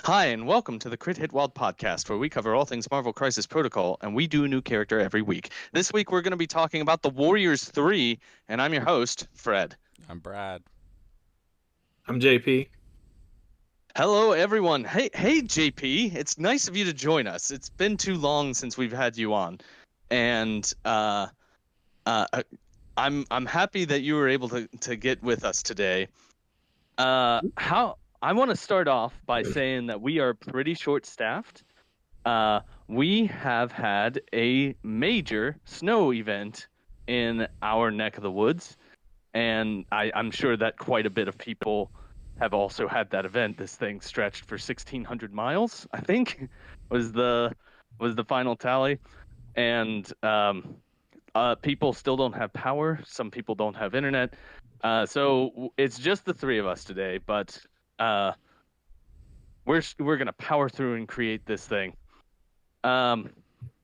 Hi, and welcome to the Crit Hit Wild podcast, where we cover all things Marvel Crisis Protocol, and we do a new character every week. This week, we're going to be talking about the Warriors 3, and I'm your host, Fred. I'm Brad. I'm JP. Hello, everyone. Hey, JP. It's nice of you to join us. It's been too long since we've had you on, and uh, I'm happy that you were able to get with us today. How I want to start off by saying that we are pretty short-staffed. We have had a major snow event in our neck of the woods, and I'm sure that quite a bit of people have also had that event. This thing stretched for 1,600 miles, I think, was the final tally, and people still don't have power. Some people don't have internet, so it's just the three of us today. But we're gonna power through and create this thing. Um,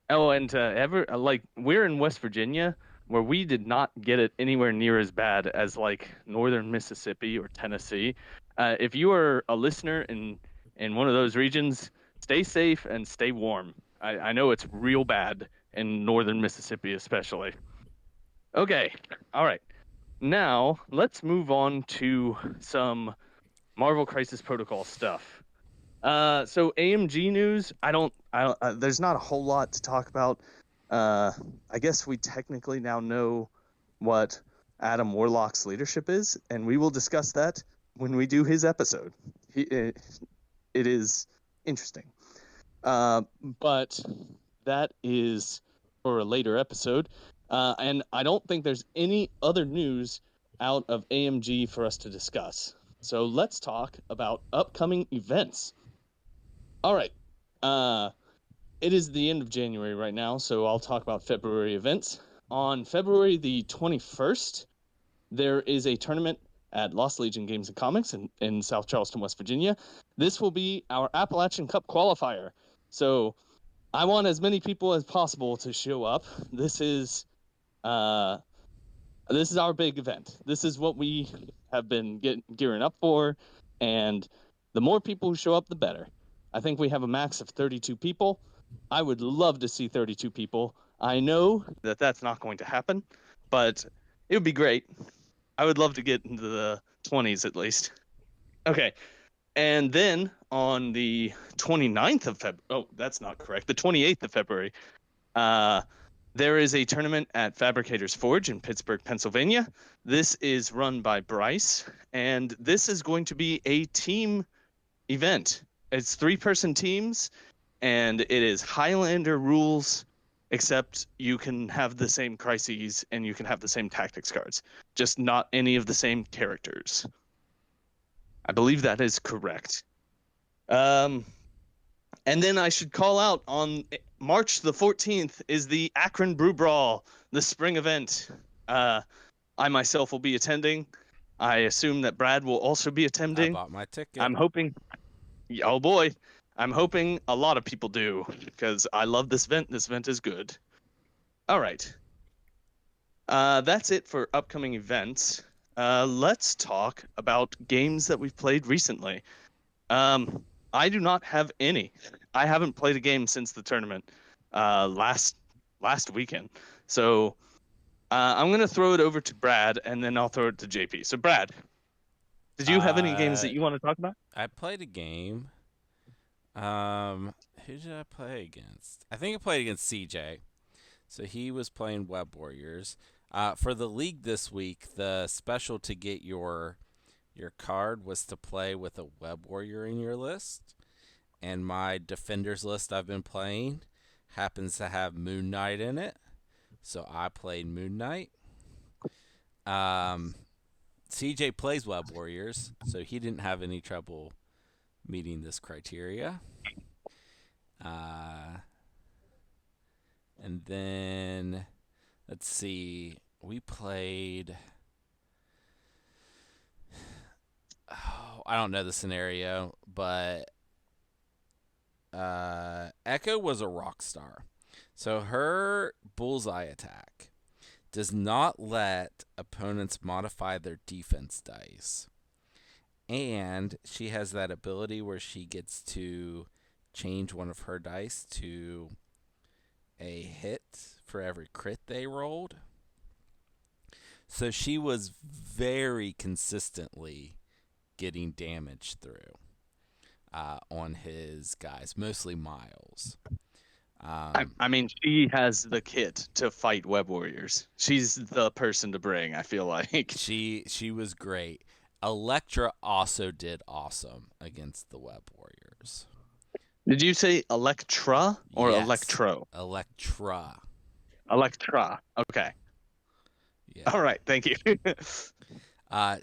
and we're in West Virginia, where we did not get it anywhere near as bad as like northern Mississippi or Tennessee. If you are a listener in one of those regions, stay safe and stay warm. I know it's real bad in northern Mississippi, especially. Okay, all right. Now let's move on to some Marvel Crisis Protocol stuff. So AMG news, there's not a whole lot to talk about. I guess we technically now know what Adam Warlock's leadership is, and we will discuss that when we do his episode. It is interesting. But that is for a later episode. And I don't think there's any other news out of AMG for us to discuss. So let's talk about upcoming events. All right. It is the end of January right now, so I'll talk about February events. On February the 21st, there is a tournament at Lost Legion Games and Comics in South Charleston, West Virginia. This will be our Appalachian Cup qualifier. So I want as many people as possible to show up. This is our big event. This is what we have been gearing up for, and the more people who show up, the better. I think we have a max of 32 people. I would love to see 32 people. I know that that's not going to happen, but it would be great. I would love to get into the 20s at least. Okay. And then on the 29th of February, oh, that's not correct, the 28th of February, there is a tournament at Fabricators Forge in Pittsburgh, Pennsylvania. This is run by Bryce, and this is going to be a team event. It's 3-person teams, and it is Highlander rules, except you can have the same crises and you can have the same tactics cards, just not any of the same characters. I believe that is correct. And then I should call out on March the 14th is the Akron Brew Brawl, the spring event. I myself will be attending. I assume that Brad will also be attending. I bought my ticket. I'm hoping. Oh boy. I'm hoping a lot of people do, because I love this event. This event is good. All right. That's it for upcoming events. Let's talk about games that we've played recently. I do not have any. I haven't played a game since the tournament last weekend. So I'm going to throw it over to Brad, and then I'll throw it to JP. So, Brad, did you have any games that you want to talk about? I played a game. Who did I play against? I think I played against CJ. So he was playing Web Warriors. For the league this week, the special to get your card was to play with a Web Warrior in your list. And my Defenders list I've been playing happens to have Moon Knight in it. So I played Moon Knight. CJ plays Web Warriors, so he didn't have any trouble meeting this criteria. And then, let's see, we played... Oh, I don't know the scenario, but Echo was a rock star. So her bullseye attack does not let opponents modify their defense dice. And she has that ability where she gets to change one of her dice to a hit for every crit they rolled. So she was very consistently getting damage through on his guys, mostly Miles. I mean, she has the kit to fight web warriors. She's the person to bring, I feel like. She was great. Electra also did awesome against the web warriors. Did you say Electra or Yes. Electro? Electra. Electra. Okay. Yeah. All right. Thank you.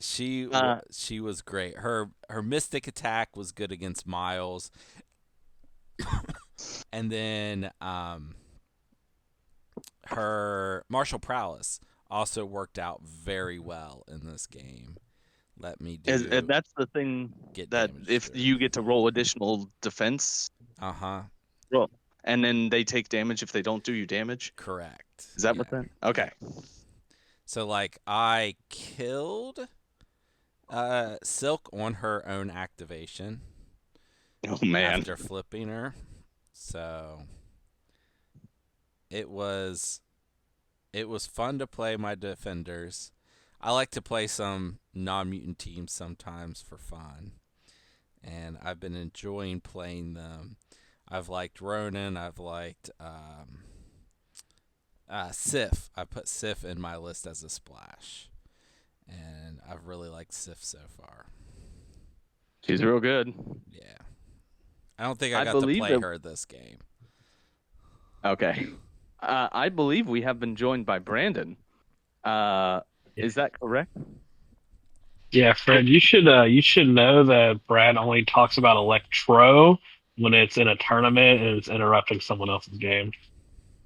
She was great. Her mystic attack was good against Miles. And then her martial prowess also worked out very well in this game. Let me do. That's the thing Get that damage if through. you get to roll additional defense, roll, and then they take damage if they don't do you damage. Correct. Is that what that? Okay. So like I killed Silk on her own activation. Oh man. After flipping her. So it was fun to play my defenders. I like to play some non-mutant teams sometimes for fun. And I've been enjoying playing them. I've liked Ronan. I've liked Sif. I put Sif in my list as a splash. And I've really liked Sif so far. She's real good. Yeah. I don't think I got to play her this game. Okay. I believe we have been joined by Brandon. Is that correct? Yeah, Fred, you should know that Brad only talks about Electro when it's in a tournament and it's interrupting someone else's game.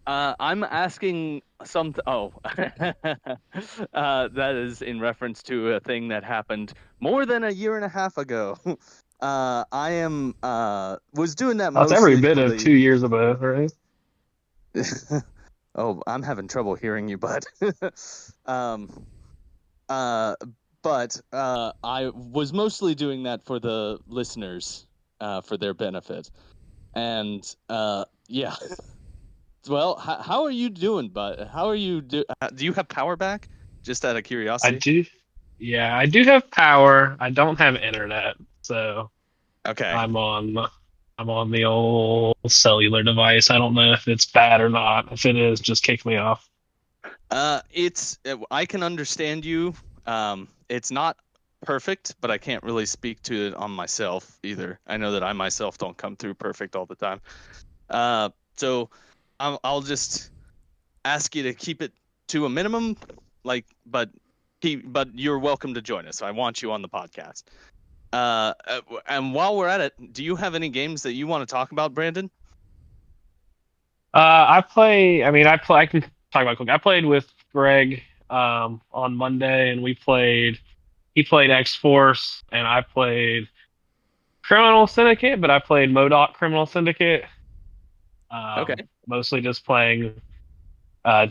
I'm asking something. Oh, that is in reference to a thing that happened more than a year and a half ago. I am was doing that That's mostly every bit of 2 years ago, right? Oh, I'm having trouble hearing you, bud. But I was mostly doing that for the listeners, for their benefit, and yeah. Well, how are you doing, bud? How are you do you have power back? Just out of I curiosity. do. Yeah, I do have power. I don't have internet, so Okay. I'm on the old cellular device. I don't know if it's bad or not. If it is, just kick me off. I can understand you. It's not perfect, but I can't really speak to it on myself either. I know that I myself don't come through perfect all the time. So I'll just ask you to keep it to a minimum, but you're welcome to join us. I want you on the podcast. And while we're at it, do you have any games that you want to talk about, Brandon? I play. I mean, I can talk about cooking. I played with Greg on Monday, and we played. He played X Force, and I played Criminal Syndicate, but I played MODOK Criminal Syndicate. Okay. Mostly just playing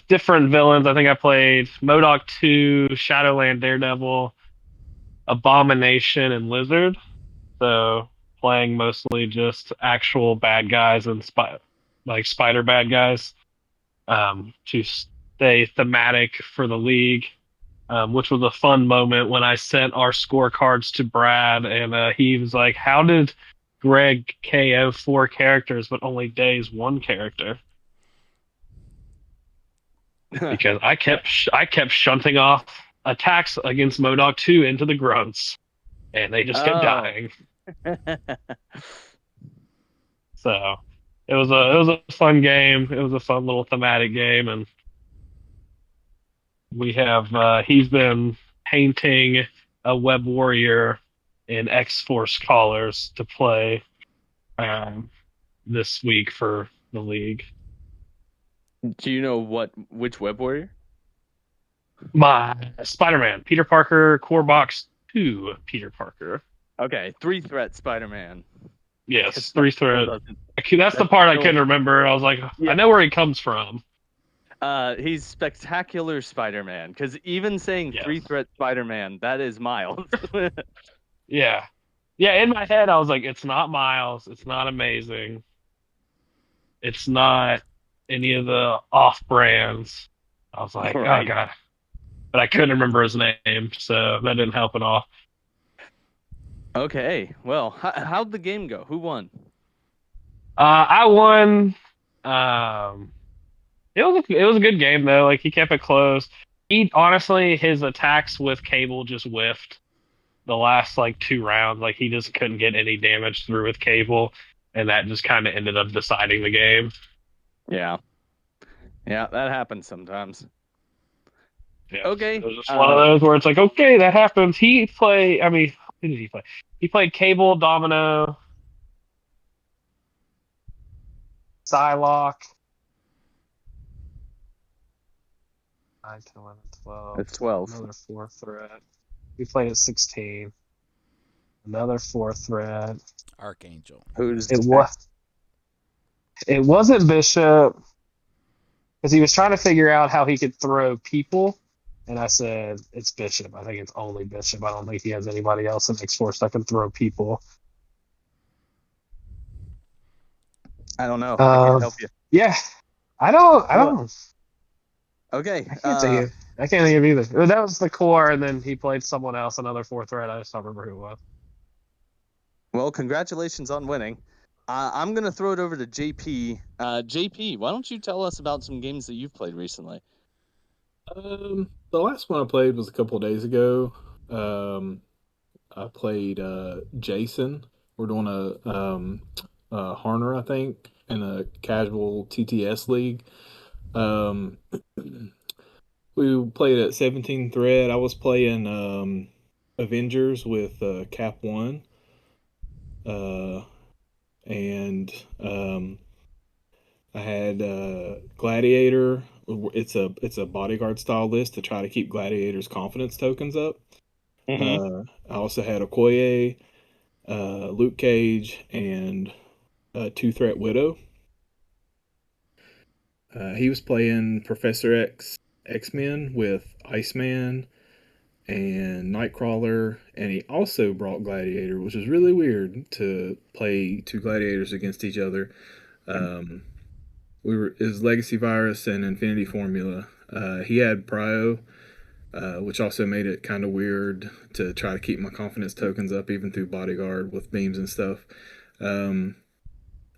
different villains. I think I played MODOK 2, Shadowland Daredevil, Abomination, and Lizard. So playing mostly just actual bad guys and spider bad guys to stay thematic for the league. Which was a fun moment when I sent our scorecards to Brad, and he was like, "How did Greg KO 4 characters but only Days 1 character?" Because I kept shunting off attacks against MODOK 2 into the grunts, and they just kept dying. So it was a fun game. It was a fun little thematic game, and we have he's been painting a web warrior in X Force colors to play this week for the league. Do you know which web warrior? My Spider-Man, Peter Parker, Core Box 2, Peter Parker. Okay, 3-threat Spider-Man. Yes, 3-threat. That's the part I couldn't remember. I was like, yeah. I know where he comes from. He's spectacular Spider-Man, because even saying 3-threat Spider-Man, that is mild. Yeah. Yeah, in my head I was like, it's not Miles, it's not amazing. It's not any of the off brands. I was like, oh Right. god. But I couldn't remember his name, so that didn't help at all. Okay. Well, how'd the game go? Who won? I won. Um it was a good game though. Like he kept it close. He honestly his attacks with Cable just whiffed the last like 2 rounds. Like he just couldn't get any damage through with Cable, and that just kind of ended up deciding the game. Yeah. Yeah, that happens sometimes. Yeah, it Okay. was just one of those where it's like, okay, that happens. I mean, who did he play? He played Cable, Domino, Psylocke. 9, 10, 11, 12. It's 12. Another four threat. We played at 16. Another four threat. Archangel. Who's It wasn't Bishop because he was trying to figure out how he could throw people, and I said it's Bishop. I think it's only Bishop. I don't think he has anybody else in X Force that can throw people. I don't know. I can't help you. Yeah, I don't. Okay. I can't think of either. That was the core, and then he played someone else, another fourth threat. I just don't remember who it was. Well, congratulations on winning. I'm gonna throw it over to JP. JP, why don't you tell us about some games that you've played recently? The last one I played was a couple of days ago. I played Jason. We're doing a Harner, I think, in a casual TTS league. Um, we played at 17 thread. I was playing Avengers with Cap One, and I had Gladiator. It's a bodyguard style list to try to keep Gladiator's confidence tokens up. I also had Okoye, Luke Cage, and two threat Widow. He was playing Professor X-Men with Iceman and Nightcrawler, and he also brought Gladiator, which is really weird to play two Gladiators against each other. Um, his Legacy Virus and Infinity Formula. He had Prio, which also made it kind of weird to try to keep my confidence tokens up even through Bodyguard with beams and stuff.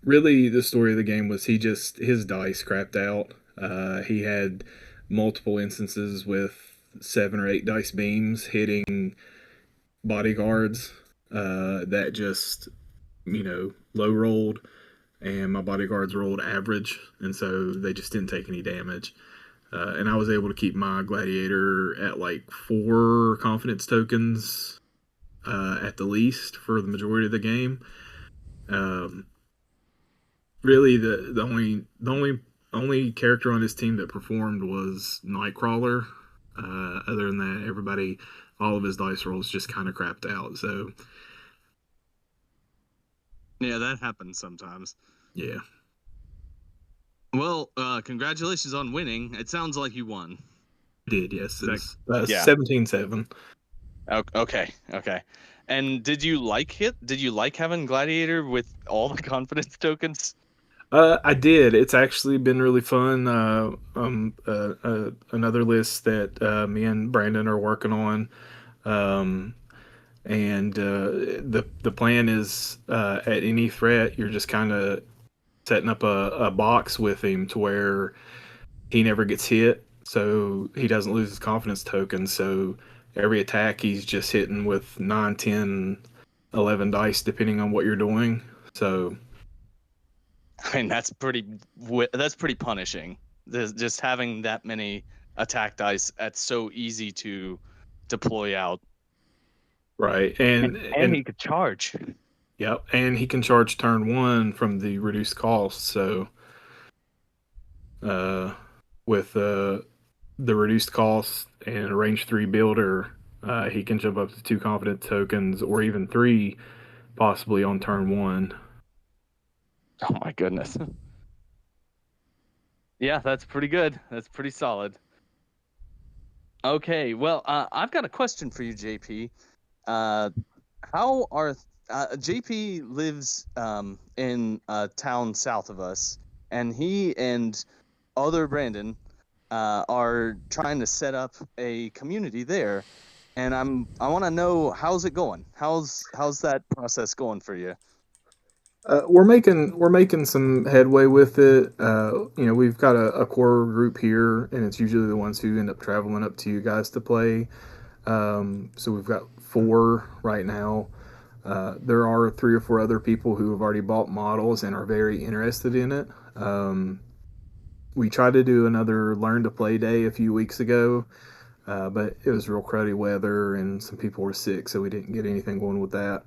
Really, the story of the game was his dice crapped out. He had multiple instances with 7 or 8 dice beams hitting bodyguards that just low rolled, and my bodyguards rolled average, and so they just didn't take any damage. And I was able to keep my gladiator at like 4 confidence tokens at the least for the majority of the game. Really, the only character on his team that performed was Nightcrawler. Other than that, everybody, all of his dice rolls just kind of crapped out. So Yeah, that happens sometimes. yeah, Well, congratulations on winning. It sounds like you won. did yes, it's Yeah. 17-7. Okay. And did you like it? Did you like having Gladiator with all the confidence tokens? I did. It's actually been really fun. Another list that me and Brandon are working on. Um, and the plan is at any threat, you're just kind of setting up a box with him to where he never gets hit, so he doesn't lose his confidence token. So every attack, he's just hitting with 9, 10, 11 dice, depending on what you're doing. So I mean, that's pretty punishing. Just having that many attack dice, that's so easy to deploy out. right, And he could charge. yep, and he can charge turn 1 from the reduced cost. So with the reduced cost and a range 3 builder, he can jump up to 2 confident tokens or even 3 possibly on turn 1. Oh my goodness. Yeah, that's pretty good. That's pretty solid. Okay, well, I've got a question for you, JP. How are JP lives in a town south of us, and he and other Brandon are trying to set up a community there, and I want to know how's it going? How's that process going for you? We're making some headway with it. We've got a core group here, and it's usually the ones who end up traveling up to you guys to play. So we've got four right now. There are three or four other people who have already bought models and are very interested in it. We tried to do another learn to play day a few weeks ago, but it was real cruddy weather and some people were sick, so we didn't get anything going with that.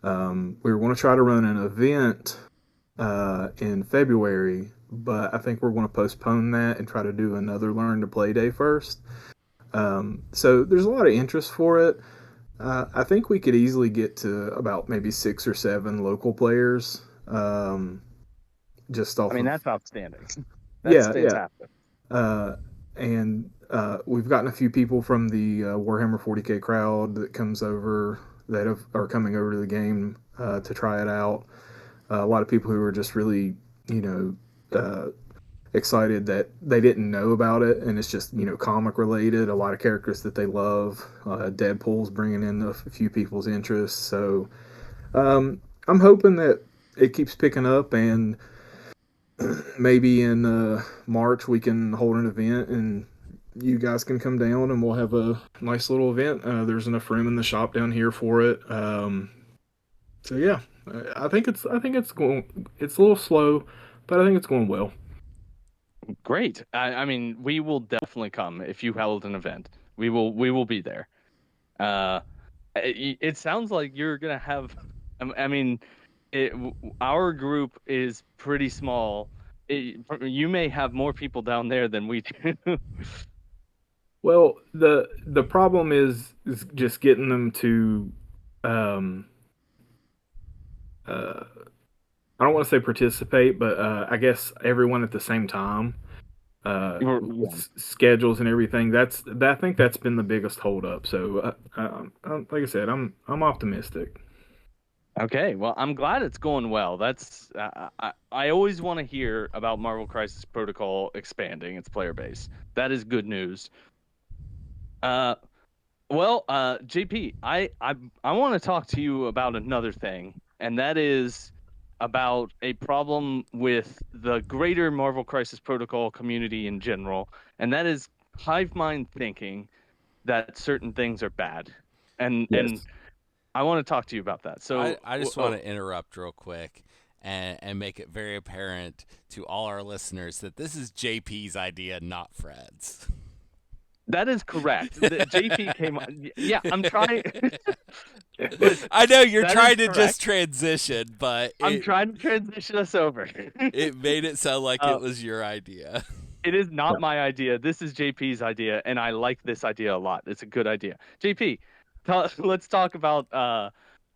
We were going to try to run an event in February, but I think we're going to postpone that and try to do another learn to play day first. So there's a lot of interest for it. I think we could easily get to about maybe 6 or 7 local players. Just I off mean, of that's outstanding. That's yeah, yeah. fantastic. And we've gotten a few people from the Warhammer 40K crowd that comes over that are coming over to the game to try it out. A lot of people who are just really, you know, excited that they didn't know about it, and it's just comic related. A lot of characters that they love. Deadpool's bringing in a few people's interests, so I'm hoping that it keeps picking up, and maybe in March we can hold an event and you guys can come down and we'll have a nice little event. There's enough room in the shop down here for it. So yeah, I think it's going. It's a little slow, but I think it's going well. Great. I mean, we will definitely come if you held an event. We will be there. Uh, it sounds like you're gonna have. I mean, our group is pretty small. You may have more people down there than we do. Well, the problem is just getting them to um, uh, I don't want to say participate, but I guess everyone at the same time. Yeah. With schedules and everything. I think that's been the biggest holdup. So, like I said, I'm optimistic. Okay, well, I'm glad it's going well. That's I always want to hear about Marvel Crisis Protocol expanding its player base. That is good news. Uh, well, JP, I want to talk to you about another thing, and that is about a problem with the greater Marvel Crisis Protocol community in general, and that is hive mind thinking that certain things are bad. And Yes. I want to talk to you about that. So, I just want to interrupt real quick and make it very apparent to all our listeners that this is JP's idea, not Fred's. that is correct. The JP came on. Yeah, I'm trying. Listen, I know you're that is trying to just correct. transition, but I'm it trying to transition us over. it made it sound like uh, it was your idea. it is not my idea. This is JP's idea, and I like this idea a lot. It's a good idea. JP, let's talk about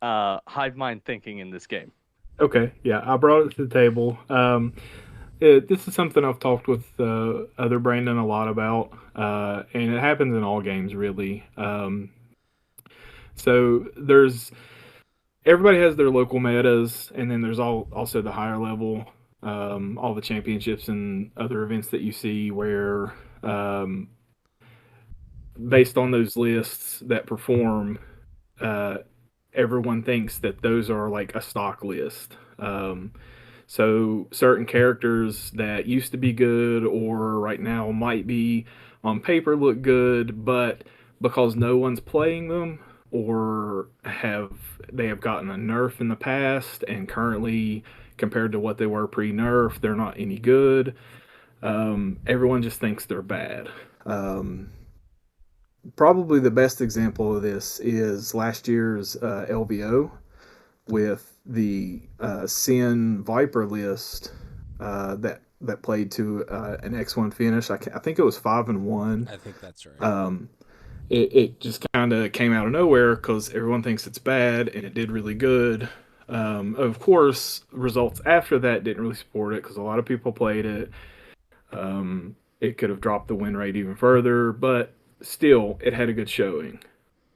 hive mind thinking in this game. Okay. Yeah, I brought it to the table. This is something I've talked with other Brandon a lot about, and it happens in all games really. So there's everybody has their local metas, and then there's also the higher level, all the championships and other events that you see where, um, based on those lists that perform, uh, everyone thinks that those are like a stock list. So certain characters that used to be good or right now might be on paper look good, but because no one's playing them or they have gotten a nerf in the past and currently compared to what they were pre-nerf, they're not any good. Everyone just thinks they're bad. Um, Probably the best example of this is last year's LVO with the Sin Viper list that played to an X1 finish. I think it was 5-1. I think that's right. It just kind of came out of nowhere because everyone thinks it's bad and it did really good. Of course, results after that didn't really support it because a lot of people played it. It could have dropped the win rate even further, but still, it had a good showing.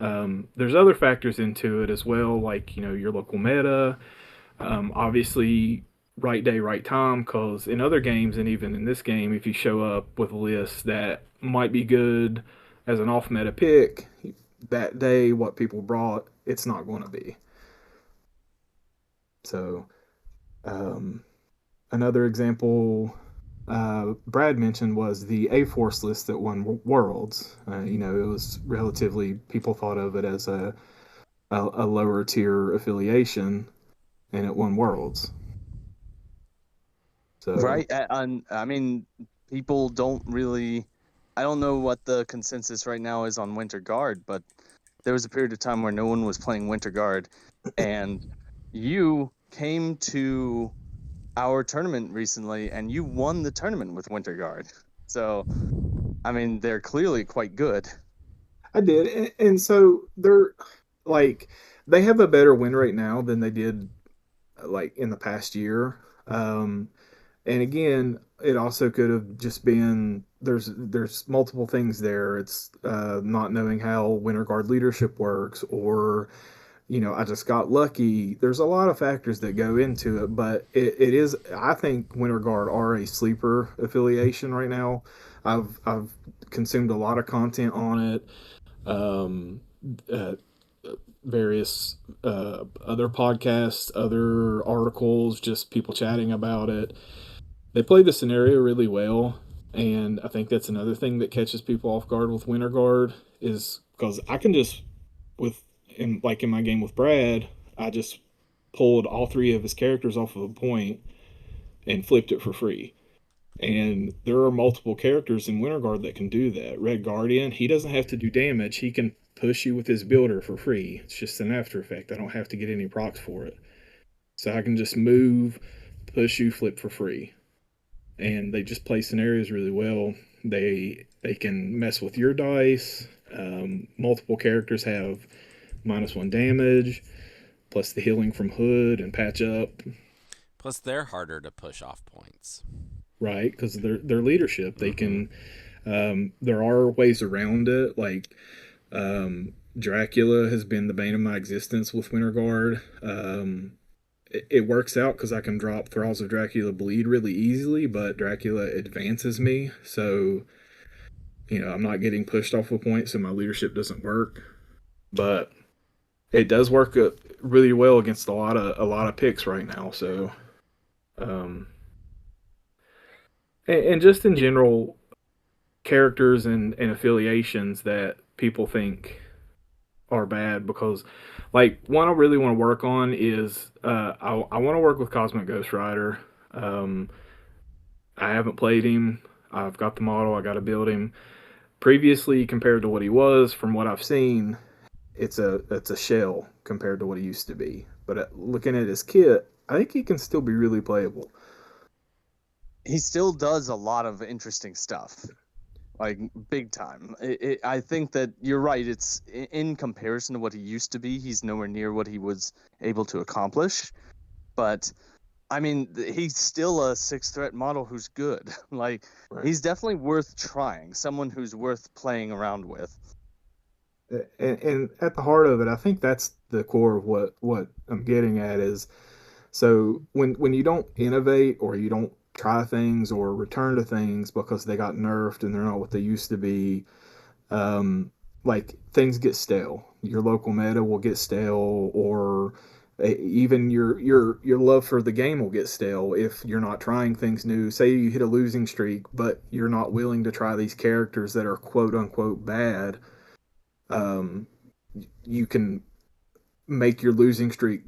There's other factors into it as well, like your local meta. Obviously, right day, right time. Because in other games, and even in this game, if you show up with a list that might be good as an off meta pick, that day, what people brought, it's not going to be. So, um, another example Brad mentioned was the A Force list that won Worlds. It was relatively, people thought of it as a lower tier affiliation, and it won Worlds. So, Right. I mean, people don't really. I don't know what the consensus right now is on Winter Guard, but there was a period of time where no one was playing Winter Guard, and you came to our tournament recently, and you won the tournament with Winter Guard. So, I mean, they're clearly quite good. I did, and so they're like they have a better win rate now than they did like in the past year. And again, it also could have just been there's multiple things there. It's not knowing how Winter Guard leadership works, or I just got lucky. There's a lot of factors that go into it, but it is, I think Winter Guard are a sleeper affiliation right now. I've consumed a lot of content on it. Um, uh, Various other podcasts, other articles, just people chatting about it. They play the scenario really well, and I think that's another thing that catches people off guard with Winter Guard is because I can just in my game with Brad, I just pulled all three of his characters off of a point and flipped it for free. And there are multiple characters in Winter Guard that can do that. Red Guardian, he doesn't have to do damage. He can push you with his builder for free. It's just an after effect. I don't have to get any procs for it. So I can just move, push you, flip for free. And they just play scenarios really well. They can mess with your dice. Multiple characters have -1 damage, plus the healing from Hood and patch up. Plus, they're harder to push off points. Right, because their leadership, they can. There are ways around it, like Dracula has been the bane of my existence with Winter Guard. It works out because I can drop Thralls of Dracula bleed really easily, but Dracula advances me, so I'm not getting pushed off a point, so my leadership doesn't work. But it does work really well against a lot of picks right now. So, um, and just in general, characters and affiliations that people think are bad because, like, one I really want to work on is I want to work with Cosmic Ghost Rider. Um, I haven't played him. I've got the model. I got to build him. Previously, compared to what he was, from what I've seen, it's a shell compared to what he used to be. But looking at his kit, I think he can still be really playable. He still does a lot of interesting stuff, like big time. I think that you're right. It's in comparison to what he used to be, he's nowhere near what he was able to accomplish. But I mean, he's still a 6 threat model who's good. Like, Right. he's definitely worth trying. Someone who's worth playing around with. And at the heart of it, I think that's the core of what I'm getting at is, so when you don't innovate or you don't try things or return to things because they got nerfed and they're not what they used to be, um, like things get stale. Your local meta will get stale, or even your love for the game will get stale if you're not trying things new. Say you hit a losing streak, but you're not willing to try these characters that are quote unquote bad. Um, you can make your losing streak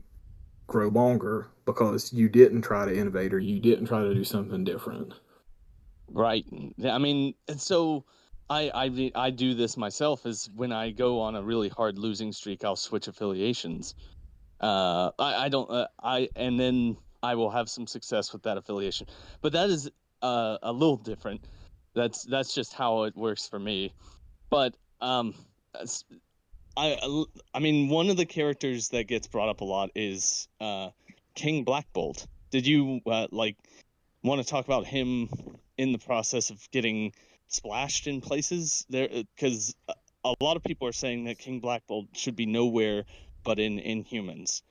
grow longer because you didn't try to innovate or you didn't try to do something different. Right. I mean, and so I do this myself. Is when I go on a really hard losing streak, I'll switch affiliations. I don't I and then I will have some success with that affiliation. But that is a little different. That's just how it works for me. But s- I mean, one of the characters that gets brought up a lot is King Blackbolt. Did you like want to talk about him in the process of getting splashed in places there? Because a lot of people are saying that King Black Bolt should be nowhere but in humans.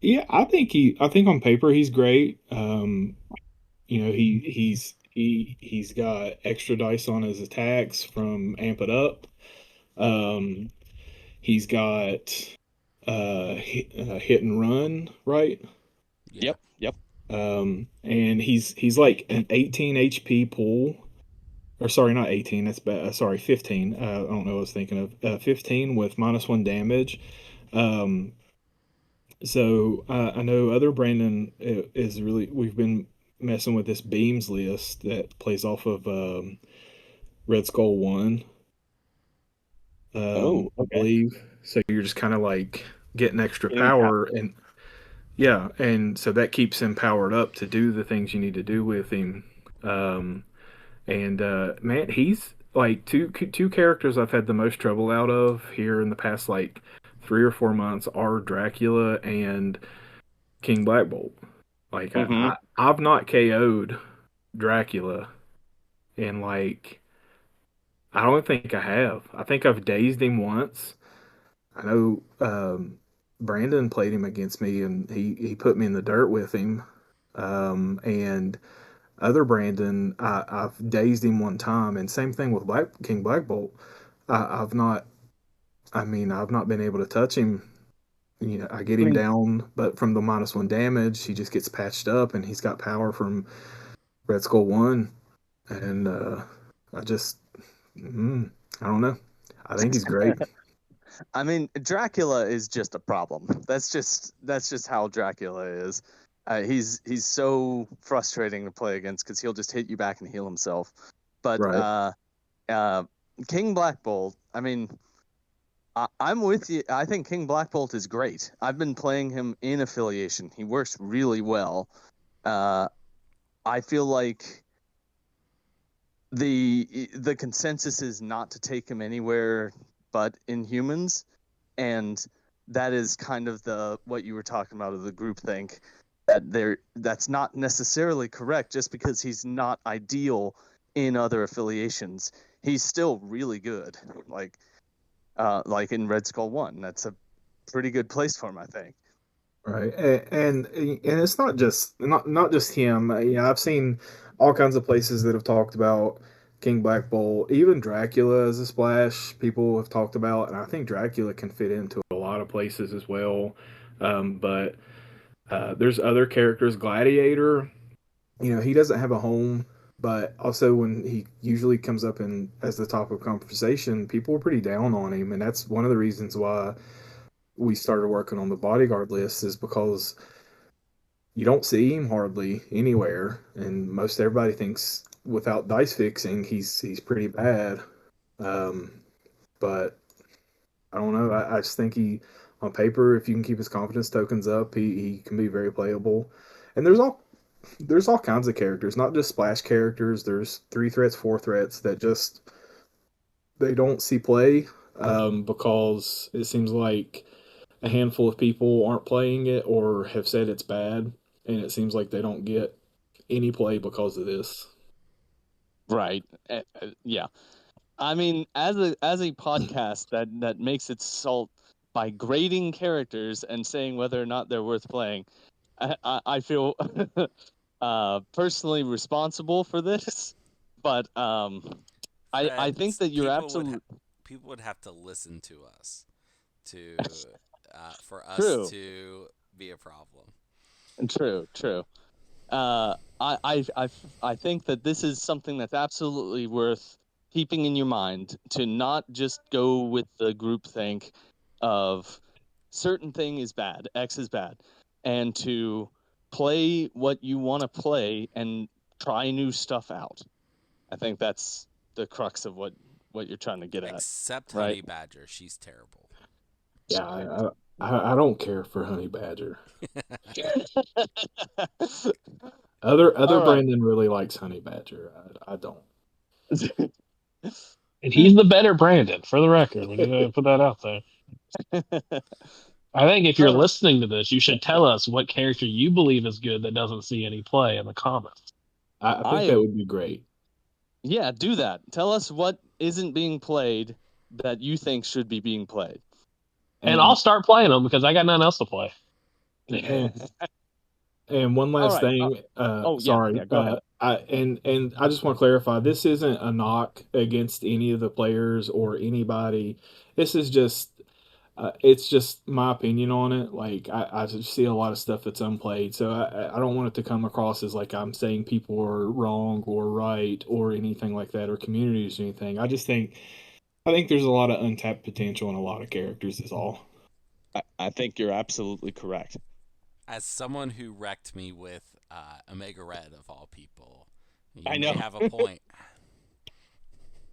Yeah, I think on paper he's great. You know, he's got extra dice on his attacks from Amp It Up. Um, he's got hit and run, right? Yeah. Yep. And he's like an 18 HP pool. Or sorry, not 18. That's bad. Sorry, 15. I don't know what I was thinking of. 15 with -1 damage. Um, so I know other Brandon is really. We've been messing with this beams list that plays off of Red Skull 1, Oh, I okay. believe. So you're just kind of like getting extra Getting power. power, and yeah, and so that keeps him powered up to do the things you need to do with him. Um, and man, he's like two characters I've had the most trouble out of here in the past like 3 or 4 months are Dracula and King Black Bolt. Like Mm-hmm. I've not KO'd Dracula, and like I don't think I have. I think I've dazed him once. I know Brandon played him against me, and he put me in the dirt with him. And other Brandon, I've dazed him one time, and same thing with King Black Bolt. I've not. I mean, I've not been able to touch him. You know, I get I him mean, down, but from the -1 damage, he just gets patched up, and he's got power from Red Skull 1, and I just, mm, I don't know. I think he's great. I mean, Dracula is just a problem. That's just how Dracula is. He's so frustrating to play against because he'll just hit you back and heal himself. But Right. uh, King Black Bolt, I mean, I'm with you. I think King Black Bolt is great. I've been playing him in affiliation. He works really well. Uh, I feel like the consensus is not to take him anywhere but in humans, and that is kind of the what you were talking about of the groupthink that's not necessarily correct just because he's not ideal in other affiliations. He's still really good. Like in Red Skull 1. That's a pretty good place for him, I think. Right, and it's not just him. Yeah, I've seen all kinds of places that have talked about King Black Bolt, even Dracula as a splash. People have talked about, and I think Dracula can fit into a lot of places as well. But there's other characters. Gladiator, you know, he doesn't have a home, but also when he usually comes up in as the top of conversation, people are pretty down on him, and that's one of the reasons why we started working on the bodyguard list is because you don't see him hardly anywhere, and most everybody thinks without dice fixing, he's pretty bad. Um, but I don't know. I just think he, on paper, if you can keep his confidence tokens up, he can be very playable. And there's all kinds of characters, not just splash characters. There's 3 threats, 4 threats that just they don't see play because it seems like a handful of people aren't playing it or have said it's bad, and it seems like they don't get any play because of this. Right. Yeah. I mean, as a podcast that makes its salt by grading characters and saying whether or not they're worth playing, I feel personally responsible for this, but I Fred, think that you're absolutely people would have to listen to us to for us true, to be a problem. true. I think that this is something that's absolutely worth keeping in your mind to not just go with the groupthink of certain thing is bad, X is bad, and to play what you want to play and try new stuff out. I think that's the crux of what you're trying to get at, Except right? Honey Badger, she's terrible. Yeah, I don't care for Honey Badger. Other All right. Brandon really likes Honey Badger. I don't. And he's the better Brandon, for the record. We need to put that out there. I think if you're All right. listening to this, you should tell us what character you believe is good that doesn't see any play in the comments. I think that would be great. Yeah, do that. Tell us what isn't being played that you think should be being played. And I'll start playing them because I got nothing else to play. And one All last right. thing, Yeah, go ahead. I just want to clarify, this isn't a knock against any of the players or anybody. This is just, it's just my opinion on it. Like I just see a lot of stuff that's unplayed, so I don't want it to come across as like I'm saying people are wrong or right or anything like that, or communities or anything. I think there's a lot of untapped potential in a lot of characters. Is all. I think you're absolutely correct. As someone who wrecked me with Omega Red of all people, you I may know. have a point.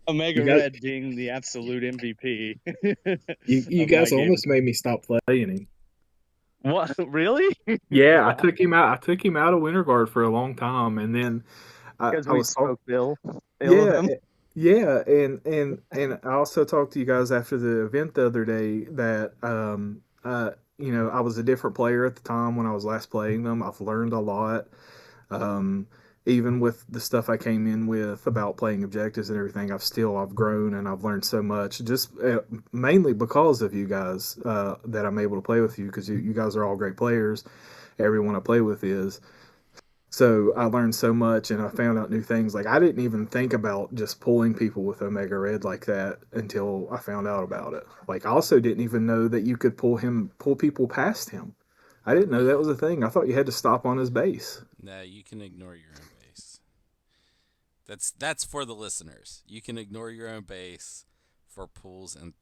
Omega You got Red being the absolute MVP you of that guys game. almost made me stop playing him. What? Really? Yeah, I took him out. I took him out of Winter Guard for a long time, and then Because I we was talking. spoke ill of Yeah, him. yeah, and I also talked to you guys after the event the other day that I was a different player at the time when I was last playing them. I've learned a lot. Um, Even with the stuff I came in with about playing objectives and everything, I've grown and I've learned so much. Just mainly because of you guys that I'm able to play with you, because you guys are all great players. Everyone I play with is. So I learned so much and I found out new things. Like I didn't even think about just pulling people with Omega Red like that until I found out about it. Like I also didn't even know that you could pull people past him. I didn't know that was a thing. I thought you had to stop on his base. No, you can ignore your own base. That's for the listeners. You can ignore your own base for pulls and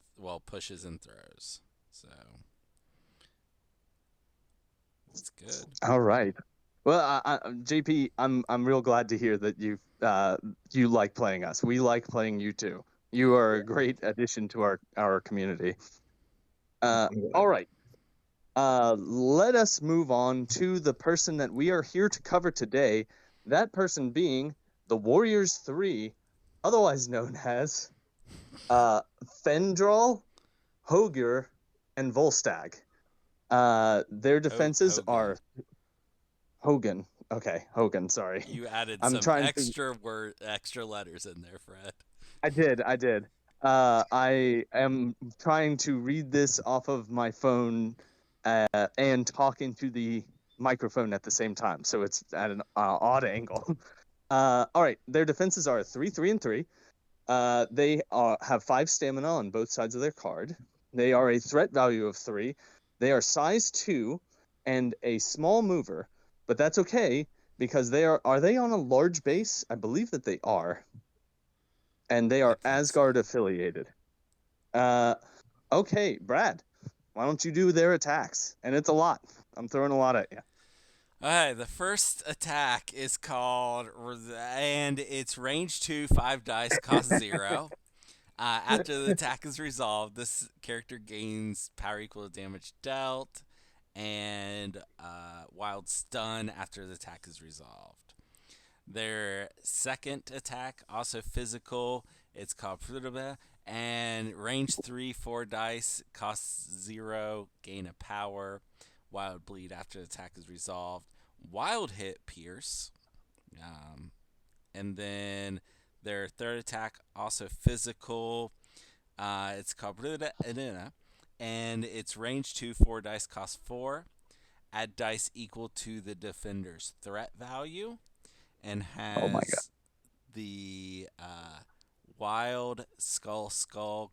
pushes and throws. So it's good. All right. Well, JP, I'm real glad to hear that you like playing us. We like playing you too. You are a great addition to our community. All right. Let us move on to the person that we are here to cover today. That person being the Warriors 3, otherwise known as Fendral, Hoger, and Volstagg. Their defenses Hogan. are Hogan. Okay, Hogan. Sorry. You added I'm some trying extra letters in there, Fred. I did. I am trying to read this off of my phone and talking to the microphone at the same time, so it's at an odd angle. All right, their defenses are 3, 3, and 3. They have 5 stamina on both sides of their card. They are a threat value of 3. They are size 2 and a small mover, but that's okay because they are they on a large base? I believe that they are. And they are Asgard affiliated. Okay, Brad, why don't you do their attacks? And it's a lot. I'm throwing a lot at you. Alright, the first attack is called, and it's range 2, 5 dice, cost 0. After the attack is resolved, this character gains power equal to damage dealt, and wild stun after the attack is resolved. Their second attack, also physical, it's called and range 3, 4 dice, costs 0, gain a power, wild bleed after the attack is resolved, wild hit pierce, and then their third attack, also physical, it's called and it's range 2, 4 dice, cost 4, add dice equal to the defender's threat value, and has the wild skull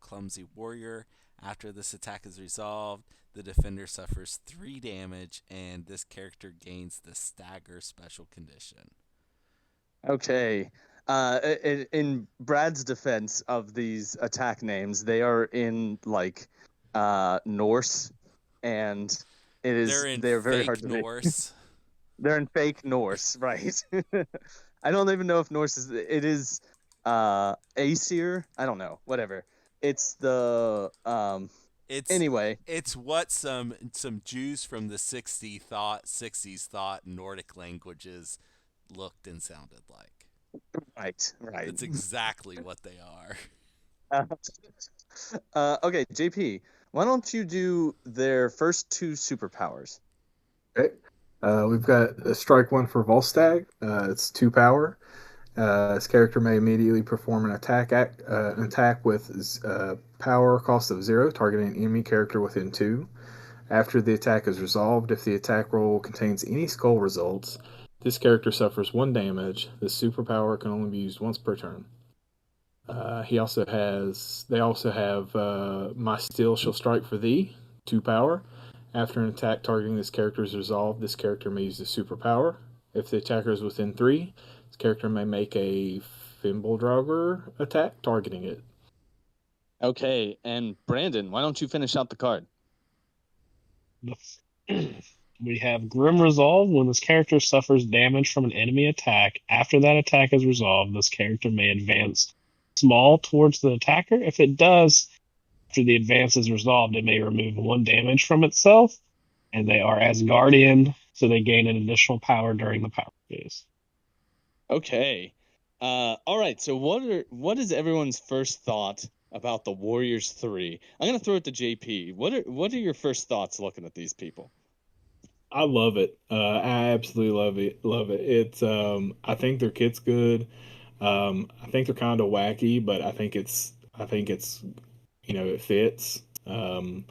clumsy warrior. After this attack is resolved, the defender suffers 3 damage, and this character gains the stagger special condition. Okay. In Brad's defense of these attack names, they are in like Norse, and they're very hard to Norse. They're in fake Norse, right? I don't even know if Norse is Aesir. I don't know. Whatever. It's the anyway. It's what some Jews from the 60s thought Nordic languages looked and sounded like. Right. That's exactly what they are. Okay, JP, why don't you do their first 2 superpowers? Okay. We've got a strike 1 for Volstagg. It's 2 power, This character may immediately perform an attack with power cost of 0, targeting an enemy character within 2. After the attack is resolved, if the attack roll contains any skull results, this character suffers 1 damage. This superpower can only be used once per turn. They also have My Steel Shall Strike for Thee, 2 power. After an attack targeting this character is resolved, this character may use the superpower. If the attacker is within 3, this character may make a Fimbuldrauger attack targeting it. Okay, and Brandon, why don't you finish out the card? We have Grim Resolve. When this character suffers damage from an enemy attack, after that attack is resolved, this character may advance small towards the attacker. If it does, after the advance is resolved, it may remove 1 damage from itself, and they are Asgardian, so they gain an additional power during the power phase. Okay. All right. So what is everyone's first thought about the Warriors 3? I'm gonna throw it to JP. What are your first thoughts looking at these people? I love it. I absolutely love it. Love it. It's I think their kit's good. I think they're kind of wacky, but I think it's it fits. And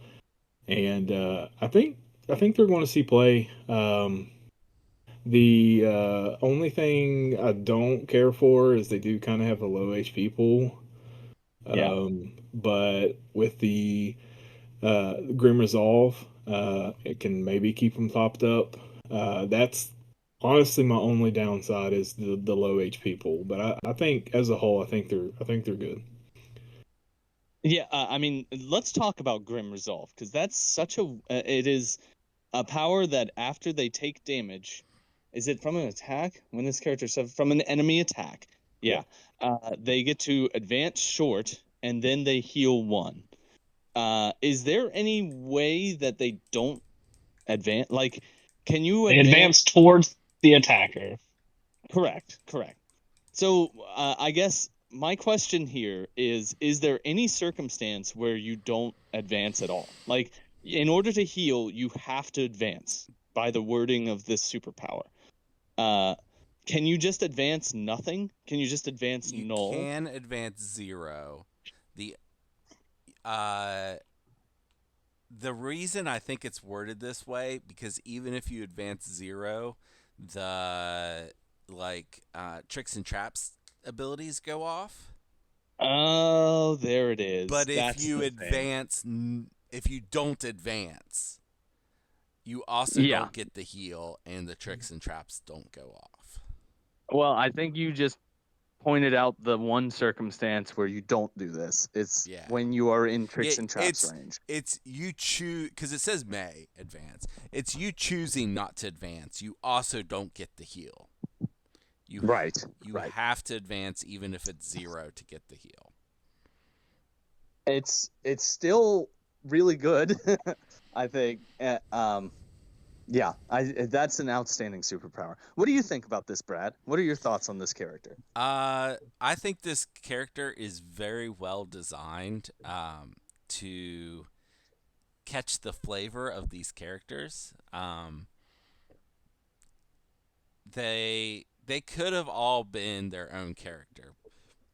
I think they're going to see play. The only thing I don't care for is they do kind of have a low HP pool. Yeah. But with the Grim Resolve, it can maybe keep them topped up. That's honestly my only downside is the low HP pool. But I think as a whole, I think they're good. Yeah. I mean, let's talk about Grim Resolve because that's such a it is a power that after they take damage, is it from an attack? When this character suffers from an enemy attack, yeah, they get to advance short and then they heal 1. Is there any way that they don't advance? Like, can you They advance? advance towards the attacker. Correct. So, I guess my question here is there any circumstance where you don't advance at all? Like, in order to heal, you have to advance by the wording of this superpower. Can you just advance nothing? Can you just advance You null? can advance 0. The uh the reason I think it's worded this way, because even if you advance 0, the tricks and traps abilities go off. Oh, there it is. But if That's you the thing. if you don't advance, you also Yeah. don't get the heal, and the tricks and traps don't go off. Well, I think you just pointed out the one circumstance where you don't do this. It's Yeah. when you are in tricks Yeah, and traps range. It's you choose, because it says may advance. It's you choosing not to advance. You also don't get the heal. You Right. You have to advance even if it's 0 to get the heal. It's still really good, I think. Yeah, that's an outstanding superpower. What do you think about this, Brad? What are your thoughts on this character? I think this character is very well designed to catch the flavor of these characters. They could have all been their own character,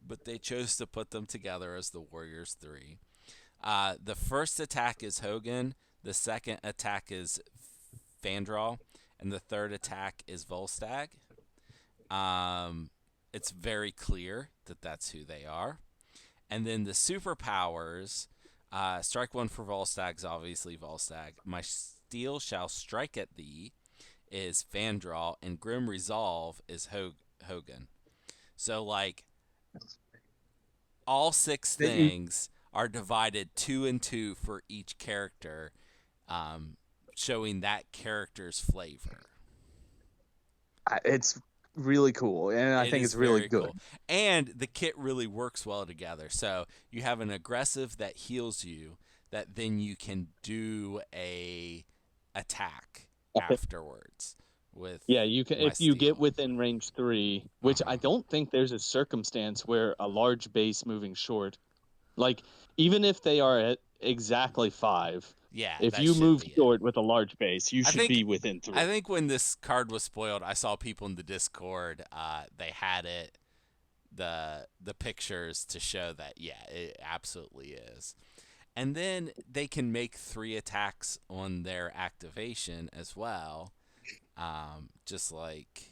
but they chose to put them together as the Warriors 3. The first attack is Hogan, the second attack is Fandral, and the third attack is Volstagg. It's very clear that that's who they are. And then the superpowers, strike 1 for Volstagg's obviously Volstagg. My Steel Shall Strike at Thee is Fandral, and Grim Resolve is Hogan. So, like, all 6 things are divided 2 and 2 for each character, showing that character's flavor. It's really cool, and I think it's really good. Cool. And the kit really works well together. So you have an aggressive that heals you, that then you can do a attack afterwards. With you can if you get within range 3, which I don't think there's a circumstance where a large base moving short, like even if they are at exactly 5. Yeah, if you move short with a large base, you should be within 3. I think when this card was spoiled, I saw people in the Discord, they had it the pictures to show that it absolutely is. And then they can make 3 attacks on their activation as well, just like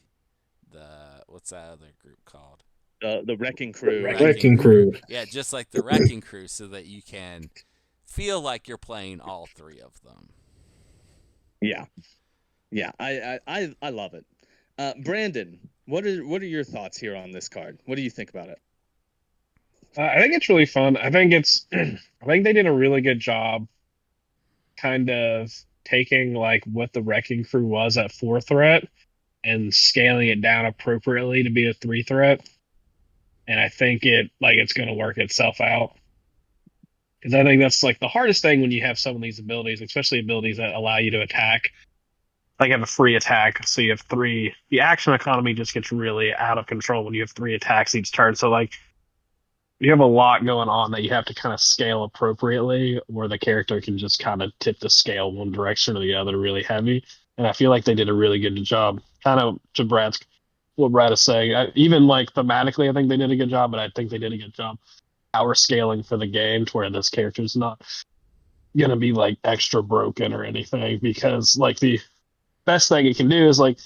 what's that other group called? The Wrecking Crew. Wrecking Crew. Yeah, just like the Wrecking Crew, so that you can feel like you're playing all 3 of them. Yeah, I love it. Brandon, what are your thoughts here on this card? What do you think about it? I think it's really fun. I think I think they did a really good job kind of taking like what the Wrecking Crew was at 4 threat and scaling it down appropriately to be a 3 threat. And I think it's going to work itself out. Because I think that's like the hardest thing when you have some of these abilities, especially abilities that allow you to attack. Like have a free attack, so you have 3. The action economy just gets really out of control when you have 3 attacks each turn. So like you have a lot going on that you have to kind of scale appropriately, where the character can just kind of tip the scale one direction or the other really heavy. And I feel like they did a really good job. Kind of to what Brad is saying. Even like thematically, I think they did a good job, but I think they did a good job power scaling for the game to where this character is not gonna be like extra broken or anything, because like the best thing it can do is like,